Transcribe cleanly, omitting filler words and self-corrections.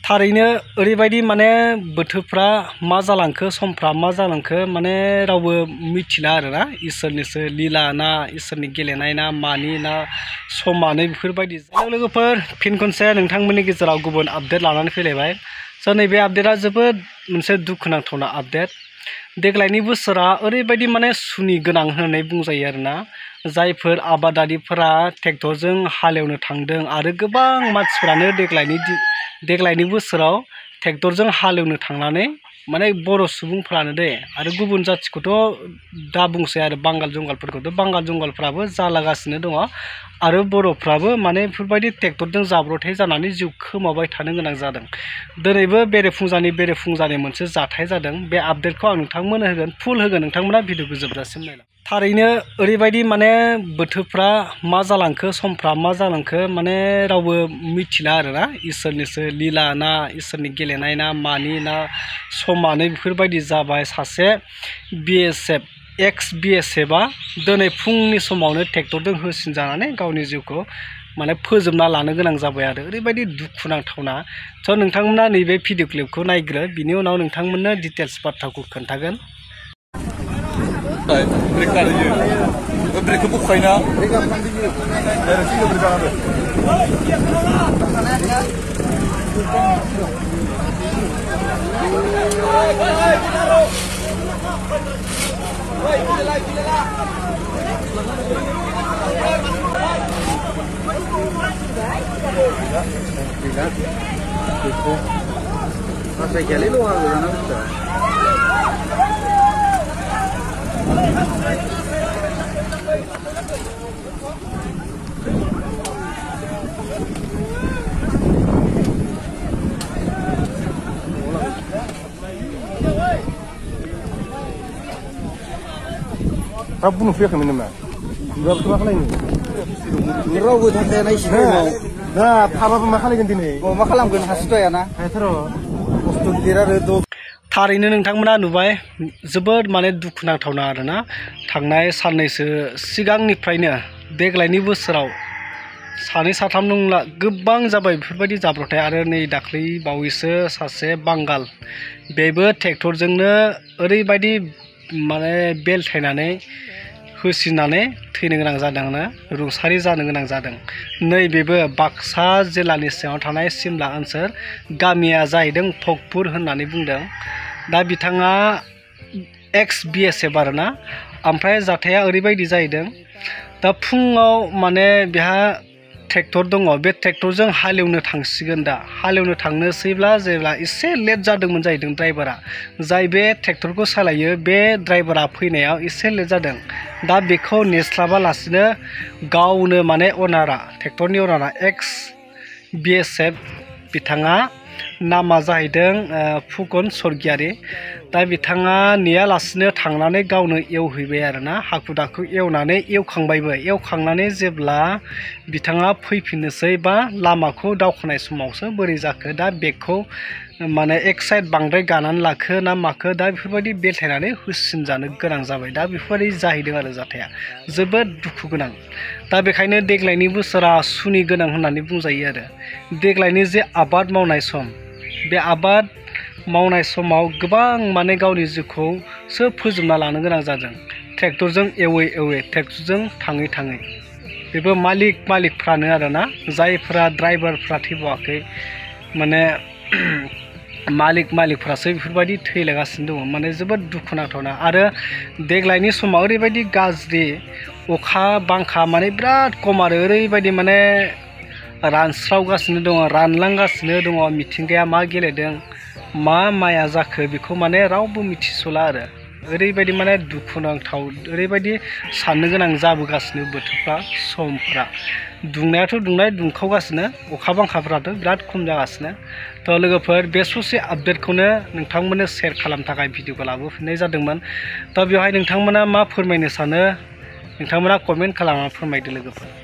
थारैनो ओरैबायदि माने बोथोरफ्रा मा जालांखो समफ्रा मा जालांखो माने रावबो मिथिला आरोना इसोरनिसो लीला ना इसोरनि गेलेनाय ना मानि ना समानो बेफोरबायदि लोगोफोर फिन खनसे नोंथांमोननि गेजेराव गुबुन आपडेट लानानै फैलायबाय स' नैबे आपडेटआ जोबोद मोनसे दुखुनांथावना आपडेट देग्लायनि बोसोरा ओरैबायदि माने सुनि गोनां होननानै बुंजायो आरोना जायफोर आबादारिफोरा ट्रेक्टरजों हालेवनो थांदों आरो गोबां मानसिफोरानो देग्लायनि बोसोराव ट्रेक्टरजों हालेवनो थांनानै माने बर' सुबुंफ्रानो दे आरो गुबुन जाथिखौथ' दा बुंसै आरो बांगाल जंगालफोरखौथ' बांगाल जंगालफ्राबो जालागासिनो दङ आरो बर'फ्राबो माने बेफोरबायदि ट्रेक्टरजों जाब्रथाय जानानै जिउ खोमाबाय थानो गोनां जादों। दिनैबो बेरेफुंजानि मोनसे जाथाय जादों बे आपडेटखौ आं नोंथांमोननो होगोन फुल होगोन नोंथांमोना भिडिअखौ जोबजासिम नायलां। थारैनो ओरैबायदि माने बोथोरफ्रा मा जालांखो समफ्रा मा जालांखो माने रावबो मिथिला आरोना इसोरनिसो लीला ना इसोरनि गेलेनाय ना मानि ना समानो बेफोरबायदि जाबाय। सासे एक्स BSFआ दिनै फुंनि समावनो ट्रेक्टरजों होसिनजानानै गावनि जिउखौ माने फोजोबना लानो गोनां जाबाय आरो ओरैबायदि दुखुनांथावना। स' नोंथांमोना नैबे भिडिअ क्लिपखौ नायग्रो बिनि उनाव नोंथांमोननो डिटेल्स बाथ्राखौ खोन्थागोन। ब्रेकखौ बखायना रावबो नुफैयाखैमोन नामा? बिबारखौ मा खालायनो? रावबो थांखायानाय सिगाङाव दा थाबाबो मा खालायगोन दिनै? मा खालामगोन हासिथायाना? हायथार' खस्थ' गिदिर आरो थारैनो नोंथांमोना नुबाय जोबोद माने दुखुनांथावना आरोना थांनाय साननैसो सिगांनिफ्रायनो देग्लायनि बोसोराव सानै साथाम नंला गोबां जाबाय बेफोरबायदि जाब्रथाय आरो नै दाख्लै बावैसो सासे बांगाल बेबो ट्रेक्टरजोंनो ओरैबायदि माने बेलथायनानै होसिननानै थैनो गोनां जादोंना रुंसारि जानो गोनां जादों। नैबेबो बाक्सा जिल्लानि सिङाव थानाय सिमला ओनसोल गामिया जाहैदों फकपुर होननानै बुंदों। दा बिथाङा एक्स BSF आरोना ओमफ्राय जाथाया ओरैबायदि जाहैदों दा फुङाव माने बेहा ट्रेक्टर दङ बे ट्रेक्टरजों हालेवनो थांसिगोन दा हालेवनो थांनोसैब्ला जेब्ला एसे लेट जादोंमोन जाहैदों ड्राइभारा जाय बे ट्रेक्टरखौ सालायो बे ड्राइभारा फैनायाव एसे लेट जादों। दा बेखौ नेस्लाबालासिनो गावनो माने अनारा ट्रेक्टरनि अनारा एक्स BSF बिथाङा नामा जाहैदों फुकन स्वर्गियारि। दा बिथाङा नेयालासिनो थांनानै गावनो एवहैबाय आरोना हाखु दाखु एवखांनानै जेब्ला बिथाङा फैफिननोसै बा लामाखौ दावखोनाय समावसो बोरै जाखो दा बेगखौ माने एक साइड बांद्राय गानानै लाखो ना माखो दा बेफोरबायदि बेलथायनानै होसिनजानो गोनां जाबाय। दा बेफोरबायदि जाहैदों आरो जाथाया जोबोद दुखु गोनां। दा बेखायनो देग्लायनि बोसोरा सुनि गोनां होननानै बुंजायो आरो देग्लायनि जे आबाद मावनाय सम बे आबाद मावनाय समाव गोबां माने गावनि जिउखौसो फोजोबना लानो गोनां जादों ट्रेक्टरजों एवै ट्रेक्टरजों थाङै बेबो मालिकफ्रानो आरोना जायफ्रा ड्राइभारफ्रा थैबावाखै माने मालिकफ्रासो बेफोरबायदि थैलागासिनो दङ माने जोबोद दुखुनांथावना। आरो देग्लायनि समाव ओरैबायदि गाज्रि अखा बांखा माने बिराद खम आरो ओरैबायदि माने रानस्रावगासिनो दङ रानलांगासिनो दङ मिथिंगाया मा गेलेदों मा माया जाखो बेखौ माने रावबो मिथिस'ला आरो ओरैबायदि माने दुखुनांथाव ओरैबायदि साननो गोनां जाबोगासिनो बोथोरफ्रा समफ्रा दुंनायाथ' दुंखावगासिनो अखा बांखाफ्राथ' बिराद खम जागासिनो। थ' लोगोफोर बे ससे आपडेटखौनो नोंथांमोननो शेयार खालामनो थाखाय भिडिअखौ लाबोफिननाय जादोंमोन। थ' बेवहाय नोंथांमोना मा फोरमायनो सानो नोंथांमोना कमेन्ट खालामना फोरमायदो लोगोफोर।